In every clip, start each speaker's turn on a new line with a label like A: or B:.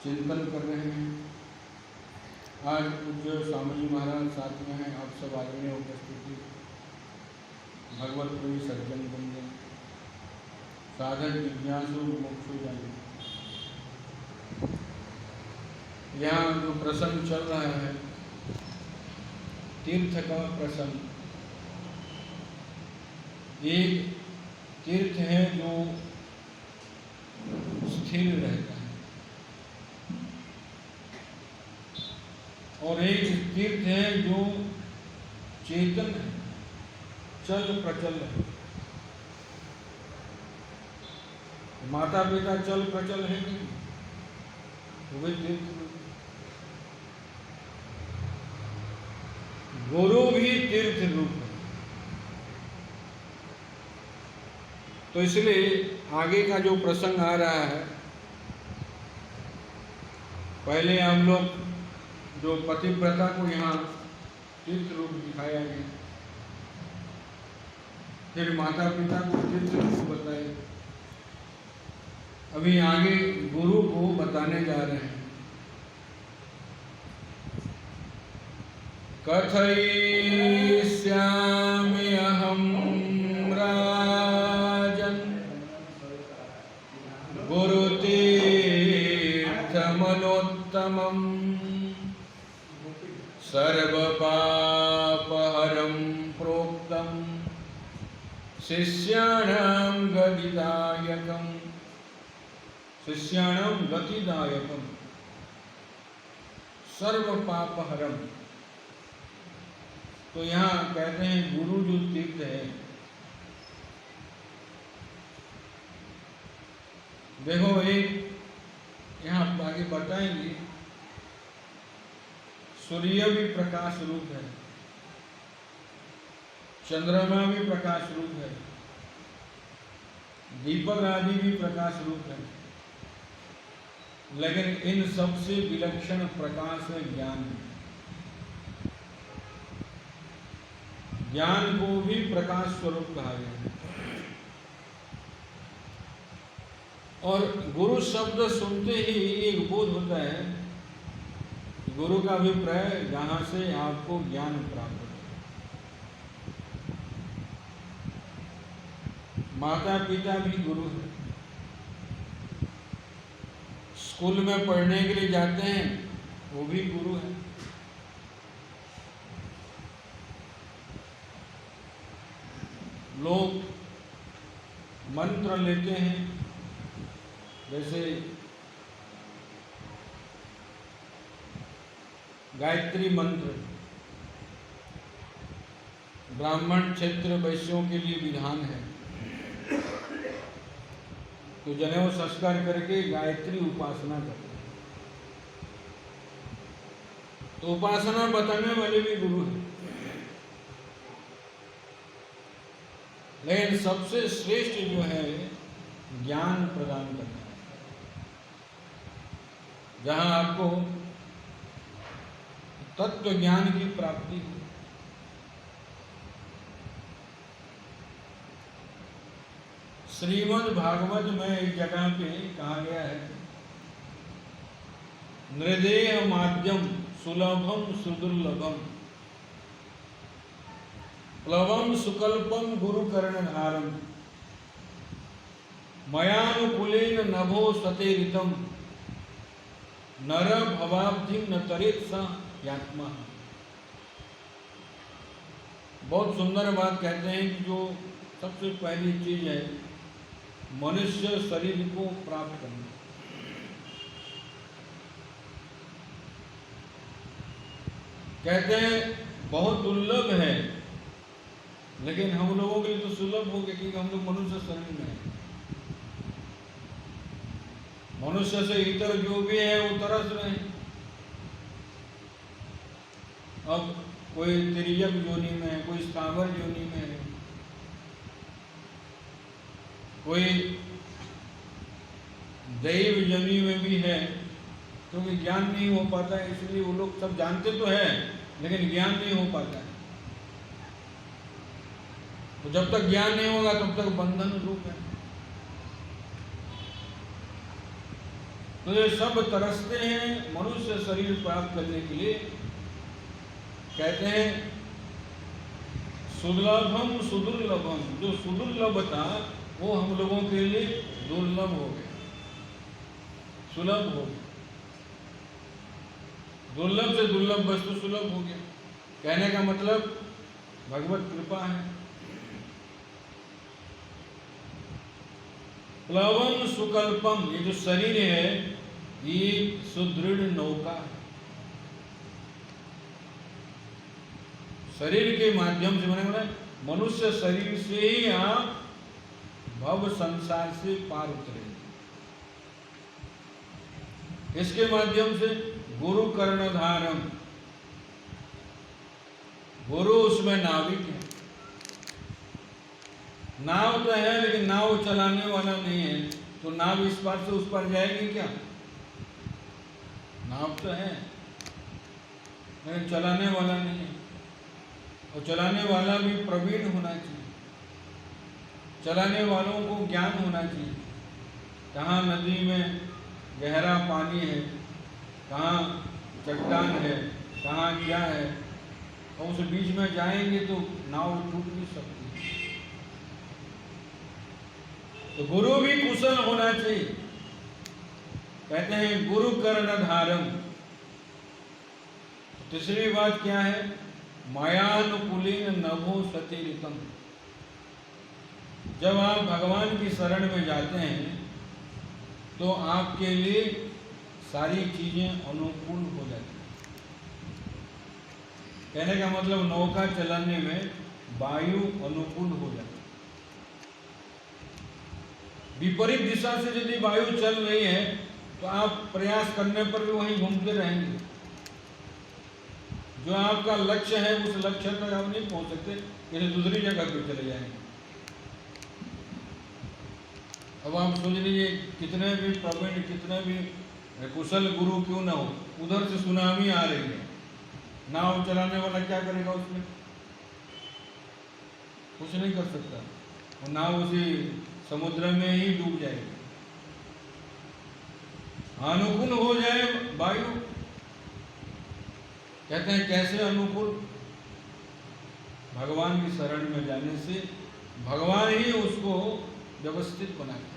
A: चिंतन कर रहे हैं। आज पूज्य स्वामी जी महाराज साथ में हैं, आप सब आदरणीय उपस्थिति, भगवत प्रिय सज्जन बंधु, साधक जिज्ञासु मुमुक्षु जन, यहाँ जो प्रसंग चल रहा है तीर्थ का प्रसंग, एक तीर्थ है जो स्थिर रहता है और एक तीर्थ है जो चेतन है, चल प्रचल है। माता पिता चल प्रचल है कि वे तीर्थ, गुरु भी तीर्थ रूप है। तो इसलिए आगे का जो प्रसंग आ रहा है, पहले हम लोग जो पतिव्रता को यहाँ तीर्थ रूप दिखाया गया, फिर माता पिता को तीर्थ रूप बताए, अभी आगे गुरु को बताने जा रहे हैं। कथयिष्यामि अहं राजन् गुरुतीर्थमनोत्तमं सर्वपापहरं प्रोक्तं शिष्याणां गतिदायकं सर्वपापहरं। तो यहाँ कहते हैं गुरु जो तीर्थ है, देखो एक यहाँ आगे बताएंगे, सूर्य भी प्रकाश रूप है, चंद्रमा भी प्रकाश रूप है, दीपक आदि भी प्रकाश रूप है, लेकिन इन सबसे विलक्षण प्रकाश है ज्ञान। ज्ञान को भी प्रकाश स्वरूप कहा गया है। और गुरु शब्द सुनते ही एक बोध होता है, गुरु का अभिप्राय जहां से आपको ज्ञान प्राप्त होता है। माता पिता भी गुरु है। स्कूल में पढ़ने के लिए जाते हैं, वो भी गुरु है। लोग मंत्र लेते हैं, जैसे गायत्री मंत्र ब्राह्मण क्षेत्र वैश्यों के लिए विधान है, तो जनेऊ संस्कार करके गायत्री उपासना करते हैं। तो उपासना बताने वाले भी गुरु हैं, लेकिन सबसे श्रेष्ठ जो है ज्ञान प्रदान करना है, जहां आपको तत्व ज्ञान की प्राप्ति हो। श्रीमद् भागवत में एक जगह पे कहा गया है, नृदेह माध्यम सुलभम सुदुर्लभम प्लवम सुकल्पम गुरुकर्णधारम मयानुकूलेन नभो सतेरितम नर भवाब्धिम न तरेत स यात्मा। बहुत सुंदर बात कहते हैं कि जो सबसे पहली चीज है मनुष्य शरीर को प्राप्त करना। कहते हैं बहुत दुर्लभ है, लेकिन हम लोगों के लिए तो सुलभ हो गया, क्योंकि हम लोग मनुष्य शरीर में हैं। मनुष्य से इतर जो भी है वो तरस रहे हैं। अब कोई तिर्यक योनि में है, कोई स्थावर योनि में है, कोई दैव योनि में भी है, क्योंकि ज्ञान नहीं हो पाता है। इसलिए वो लोग सब जानते तो है, लेकिन ज्ञान नहीं हो पाता है। तो जब तक ज्ञान नहीं होगा तब तक बंधन रूप है। तो ये सब तरसते हैं मनुष्य शरीर प्राप्त करने के लिए। कहते हैं सुलभम सुदुर्लभम, जो सुदुर्लभ था वो हम लोगों के लिए दुर्लभ हो गया, सुलभ हो गया। दुर्लभ से दुर्लभ वस्तु सुलभ हो गया। कहने का मतलब भगवत कृपा है। प्लवम सुकल्पम, ये जो शरीर है ये सुदृढ़ नौका है। शरीर के माध्यम से मैंने मनुष्य शरीर से ही आप भव संसार से पार उतरेंगे। इसके माध्यम से गुरु कर्णधारम, गुरु उसमें नाविक है। नाव तो है लेकिन नाव चलाने वाला नहीं है, तो नाव इस पार से उस पार जाएगी क्या? नाव तो है लेकिन चलाने वाला नहीं है। और चलाने वाला भी प्रवीण होना चाहिए, चलाने वालों को ज्ञान होना चाहिए। कहाँ नदी में गहरा पानी है, कहाँ चट्टान है, कहाँ क्या है, और उस बीच में जाएंगे तो नाव टूट भी सकती है। तो गुरु भी कुशल होना चाहिए। कहते हैं गुरु कर्णधारम। तीसरी बात क्या है? मायानुकूलेन नभो सतीरितम। जब आप भगवान की शरण में जाते हैं तो आपके लिए सारी चीजें अनुकूल हो जाती हैं। कहने का मतलब नौका चलाने में वायु अनुकूल हो जाती है। विपरीत दिशा से यदि वायु चल रही है तो आप प्रयास करने पर भी वहीं घूमते रहेंगे। जो आपका लक्ष्य है उस लक्ष्य तक आप नहीं पहुंच सकते, किसी दूसरी जगह पे चले जाएंगे। अब आप सोच लीजिए कितने भी प्रवीण, कितने भी कुशल गुरु क्यों ना हो, उधर से सुनामी आ रही है, नाव चलाने वाला क्या करेगा? उसमें कुछ नहीं कर सकता, और नाव उसी समुद्र में ही डूब जाएगी। अनुकूल हो जाए वायु। कहते हैं कैसे अनुकूल? भगवान की शरण में जाने से भगवान ही उसको व्यवस्थित बनाते।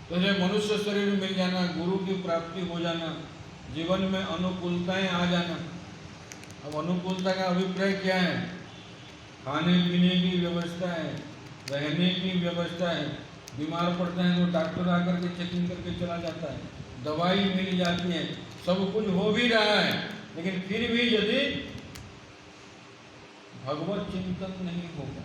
A: तो जब मनुष्य शरीर मिल जाना, गुरु की प्राप्ति हो जाना, जीवन में अनुकूलताएं आ जाना। अब अनुकूलता का अभिप्राय क्या है? खाने पीने की व्यवस्था है, रहने की व्यवस्था है। बीमार पड़ते हैं तो डॉक्टर आकर के चेकिंग करके चला जाता है, दवाई मिल जाती है, सब कुछ हो भी रहा है। लेकिन फिर भी यदि भगवत चिंतन नहीं होगा,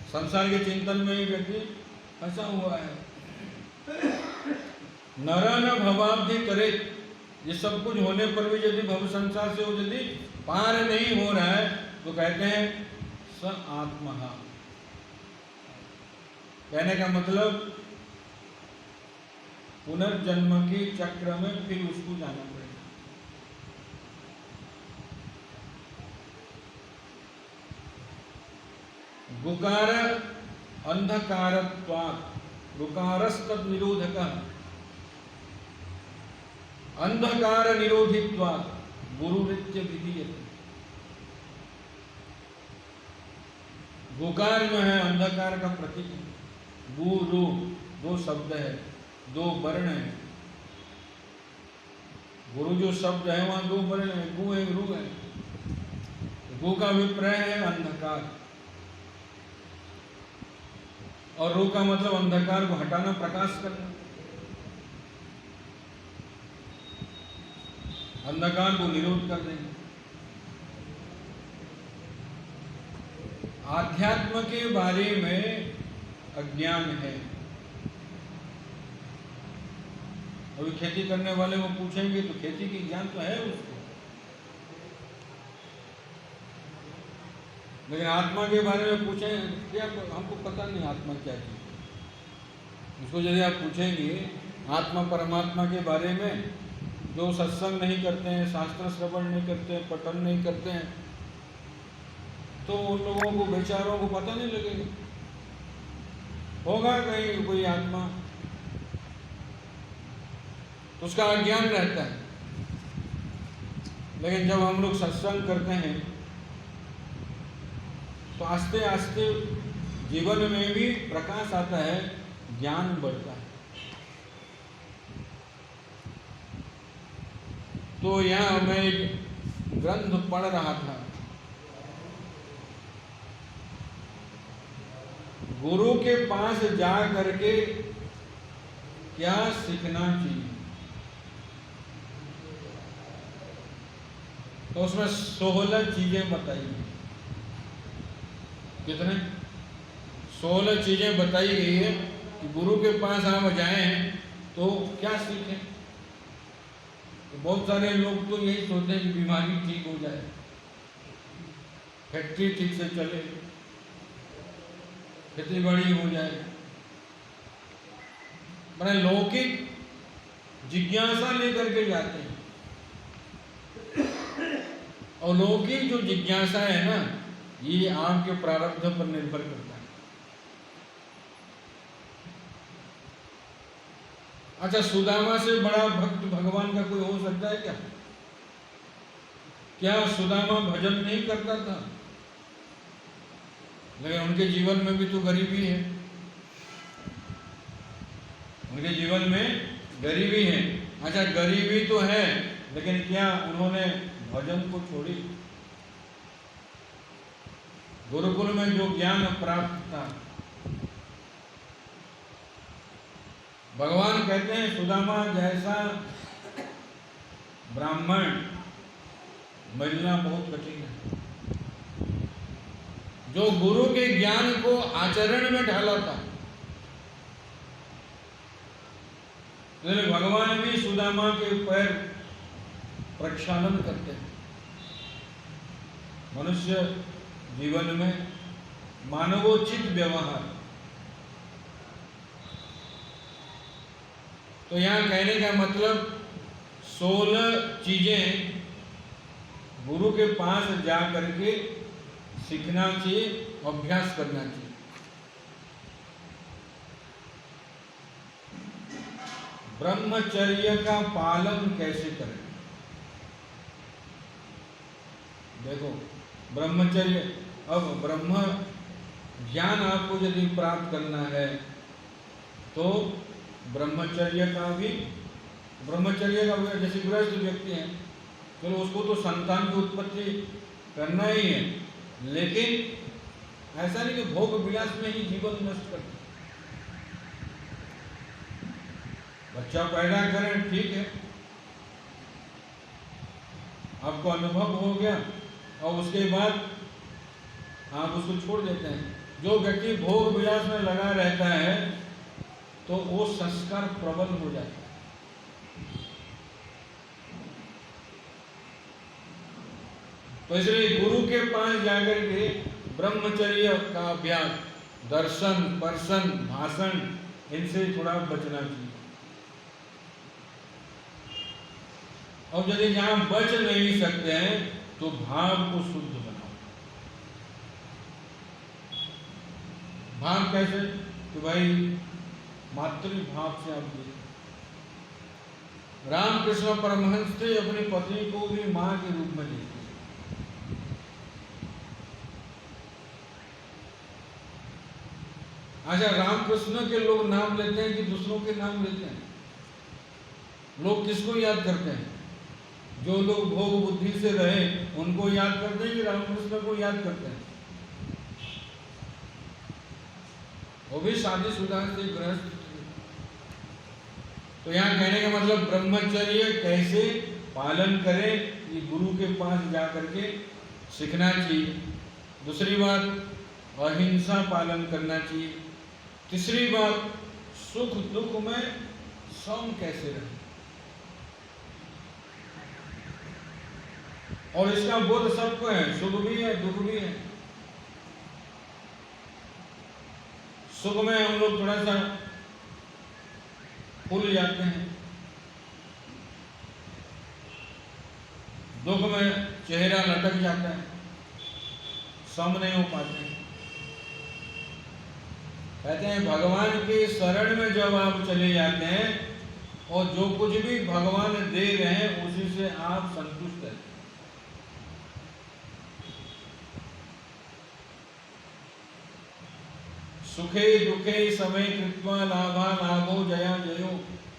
A: संसार के चिंतन में ही व्यक्ति फंसा हुआ है। नर न भवाब्धि करे, ये सब कुछ होने पर भी यदि भव संसार से वो यदि पार नहीं हो रहा है तो कहते हैं स आत्महा। कहने का मतलब पुनर्जन्म के चक्र में फिर उसको जाना पड़ेगा। गुकार अंधकारत्वात्, गुकारस्तद निरोधकः, अंधकार निरोधित्वात् गुरुरित्य विधीयते। गुकार जो है अंधकार का प्रतीक है। गुरु दो शब्द है, दो वर्ण है। गुरु जो शब्द है वहां दो वर्ण है, गु है, रु है। गु का अभिप्राय है अंधकार, और रू का मतलब अंधकार को हटाना, प्रकाश करना, अंधकार को निरोध कर देंगे। आध्यात्म के बारे में अज्ञान है। अभी खेती करने वाले को पूछेंगे तो खेती की ज्ञान तो है उसको, लेकिन आत्मा के बारे में पूछें क्या, हमको पता नहीं आत्मा क्या चीज। उसको यदि आप पूछेंगे आत्मा परमात्मा के बारे में, जो सत्संग नहीं करते हैं, शास्त्र श्रवण नहीं करते हैं, पठन नहीं करते हैं, तो उन लोगों को बेचारों को पता नहीं लगेगा। होगा कहीं कोई आत्मा, तो उसका अज्ञान रहता है। लेकिन जब हम लोग सत्संग करते हैं तो आस्ते आस्ते जीवन में भी प्रकाश आता है, ज्ञान बढ़ता है। तो यहाँ मैं एक ग्रंथ पढ़ रहा था, गुरु के पास जा करके क्या सीखना चाहिए। तो उसमें 16 चीजें बताई गई। कितने? 16 चीजें बताई गई है कि गुरु के पास हम जाएं तो क्या सीखें। तो बहुत सारे लोग तो यही सोचते हैं कि बीमारी ठीक हो जाए, फैक्ट्री ठीक से चले, खेती बाड़ी हो जाए, मैंने लौकिक जिज्ञासा लेकर के जाते हैं। और लौकिक जो जिज्ञासा है ना, ये आपके प्रारब्ध पर निर्भर करता है। अच्छा, सुदामा से बड़ा भक्त भगवान का कोई हो सकता है क्या? क्या सुदामा भजन नहीं करता था? लेकिन उनके जीवन में भी तो गरीबी है, उनके जीवन में गरीबी है। अच्छा, गरीबी तो है, लेकिन क्या उन्होंने भजन को छोड़ी? गुरुकुल में जो ज्ञान प्राप्त था, भगवान कहते हैं सुदामा जैसा ब्राह्मण मिलना बहुत कठिन है, जो गुरु के ज्ञान को आचरण में ढाला था। भगवान भी सुदामा के पैर प्रक्षालन करते हैं। मनुष्य जीवन में मानवोचित व्यवहार। तो यहां कहने का मतलब 16 चीजें गुरु के पास जा करके सीखना चाहिए, अभ्यास करना चाहिए। ब्रह्मचर्य का पालन कैसे करें? देखो, ब्रह्मचर्य, अब ब्रह्म ज्ञान आपको यदि प्राप्त करना है तो ब्रह्मचर्य का भी जैसे गृहस्थ व्यक्ति है, चलो उसको तो संतान की उत्पत्ति करना ही है, लेकिन ऐसा नहीं कि भोग विलास में ही जीवन नष्ट करते। बच्चा पैदा करें, ठीक है, आपको अनुभव हो गया और उसके बाद आप उसको छोड़ देते हैं। जो व्यक्ति भोग विलास में लगा रहता है तो वो संस्कार प्रबल हो जाता है। तो इसलिए गुरु के पास जाकर के ब्रह्मचर्य का अभ्यास, दर्शन, पर्शन, भाषण, इनसे थोड़ा बचना चाहिए। और यदि जहां बच नहीं सकते हैं तो भाव को शुद्ध बनाओ। भाव कैसे? कि भाई मातृभाव से आप देखो, रामकृष्ण परमहंस थे, अपनी पत्नी को भी मां के रूप में देखते। अच्छा, रामकृष्ण के लोग नाम लेते हैं कि दूसरों के नाम लेते हैं? लोग किसको याद करते हैं? जो लोग भोग बुद्धि से रहे उनको याद करते हैं कि रामकृष्ण को याद करते हैं? वो भी शादीशुदा से गृहस्थ थे। तो यहाँ कहने का मतलब ब्रह्मचर्य कैसे पालन करें, ये गुरु के पास जा करके सीखना चाहिए। दूसरी बात, अहिंसा पालन करना चाहिए। तीसरी बात, सुख दुख में सम कैसे रहें, और इसका बोध सबको है, सुख भी है दुख भी है। सुख में हम लोग थोड़ा सा फूल जाते हैं, दुख में चेहरा लटक जाता है, सम नहीं हो पाते हैं। कहते हैं भगवान के शरण में जब आप चले जाते हैं और जो कुछ भी भगवान दे रहे हैं उसी से आप संतुष्ट हैं। सुखे दुखे समय कृत्वा लाभा लाभो जया जयो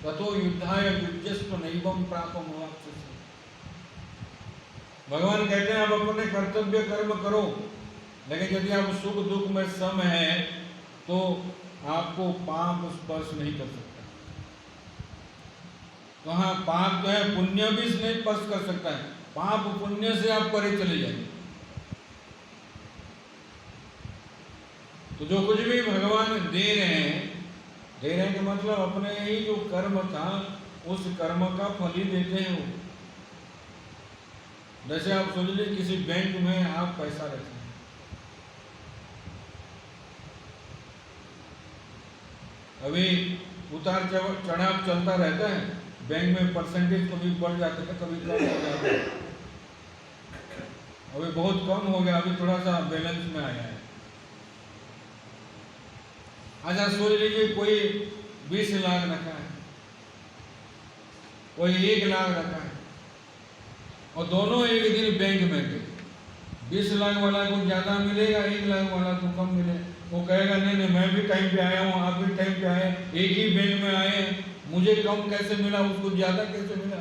A: ततो युद्धाय युज्यस्व नैवं प्रापं मोक्षस्य। भगवान कहते हैं आप अपने कर्तव्य कर्म करो, लेकिन यदि आप सुख दुख में सम है तो आपको पाप स्पर्श नहीं कर सकता। तो हाँ, पाप जो है पुण्य भी नहीं स्पर्श कर सकता है, पाप पुण्य से आप परे चले जाएंगे। तो जो कुछ भी भगवान दे रहे हैं कि मतलब अपने ही जो कर्म था उस कर्म का फल ही देते हैं वो। जैसे आप सोच लीजिए किसी बैंक में आप पैसा रखें, अभी उतार चढ़ाव चलता रहता है, बैंक में परसेंटेज कभी बढ़ जाता है कभी कम हो जाता है। अभी बहुत कम हो गया, अभी थोड़ा सा बैलेंस में आया है। अच्छा सोच लीजिए कोई 20 लाख रखा है, कोई 1 लाख रखा है और दोनों एक दिन बैंक में गए। 20 लाख वाला को ज्यादा मिलेगा, 1 लाख वाला को कम मिलेगा। वो कहेगा नहीं नहीं मैं भी टाइम पे आया हूँ, आप भी टाइम पे आए, एक ही बैंक में आए, मुझे कम कैसे मिला उसको ज्यादा कैसे मिला।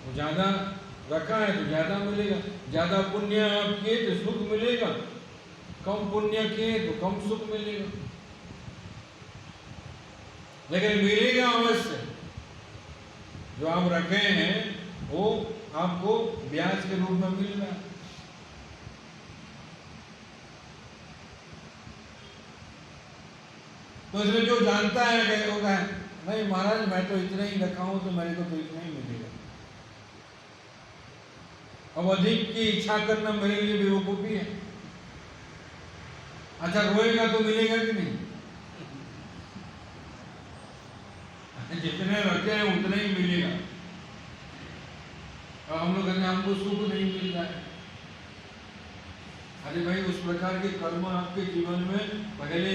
A: वो ज्यादा रखा है तो ज्यादा मिलेगा, ज्यादा पुण्य आप किए तो सुख मिलेगा, कम पुण्य किए तो कम सुख मिलेगा, लेकिन मिलेगा अवश्य। जो आप रखे हैं वो आपको ब्याज के रूप में मिल रहा है। तो इसलिए जो जानता है कि होगा नहीं महाराज मैं तो इतना ही रखा हूं तो मेरे को तो इतना ही मिलेगा, अब अधिक की इच्छा करना मेरे लिए बेवकूफी है। अच्छा रोएगा तो मिलेगा कि नहीं? जितने रखे हैं उतने ही मिलेगा। और हम लोग कहते हैं हमको सुख नहीं मिल रहा है। अरे भाई उस प्रकार के कर्म आपके जीवन में पहले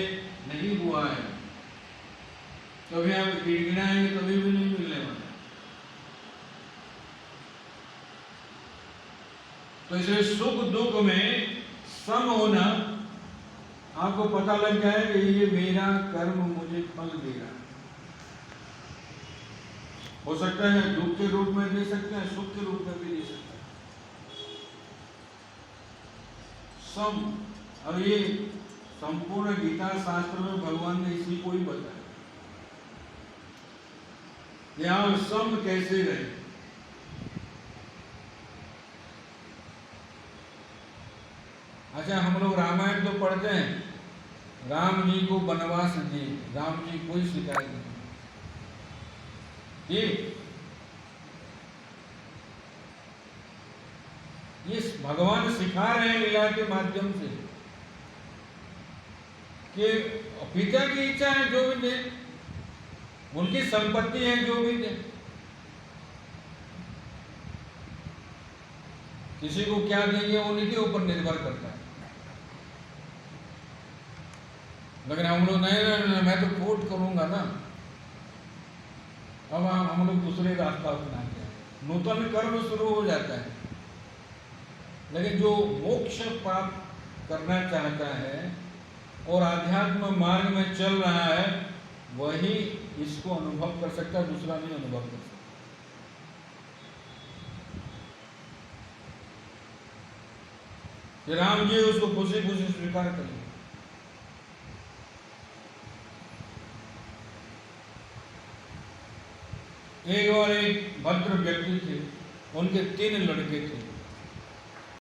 A: नहीं हुआ है, कभी आप गिड़गिड़ाएंगे कभी भी नहीं मिलने वाला। तो इसलिए सुख दुख में सम होना, आपको पता लग जाए कि ये मेरा कर्म मुझे फल दे रहा है। हो सकता है दुख के रूप में दे सकते हैं, सुख के रूप में भी दे सकते हैं। सम, और ये संपूर्ण गीता शास्त्र में भगवान ने इसी को ही बताया, यहां सम कैसे रहे। अच्छा हम लोग रामायण तो पढ़ते हैं, राम जी को वनवास दिए, राम जी कोई शिकायत नहीं, ये भगवान सिखा रहे हैं लीला के माध्यम से कि पिता की इच्छा है जो भी दे, उनकी संपत्ति है जो भी दे, किसी को क्या देंगे उन्हीं के ऊपर निर्भर करता है। लेकिन हम लोग नहीं, मैं तो कोर्ट करूंगा ना, अब हम लोग दूसरे रास्ता अपनाते हैं, नूतन कर्म शुरू हो जाता है। लेकिन जो मोक्ष प्राप्त करना चाहता है और आध्यात्म मार्ग में चल रहा है वही इसको अनुभव कर सकता है, दूसरा नहीं अनुभव कर सकता। राम जी उसको खुशी खुशी स्वीकार करें। एक और एक भद्र व्यक्ति थे, उनके 3 लड़के थे।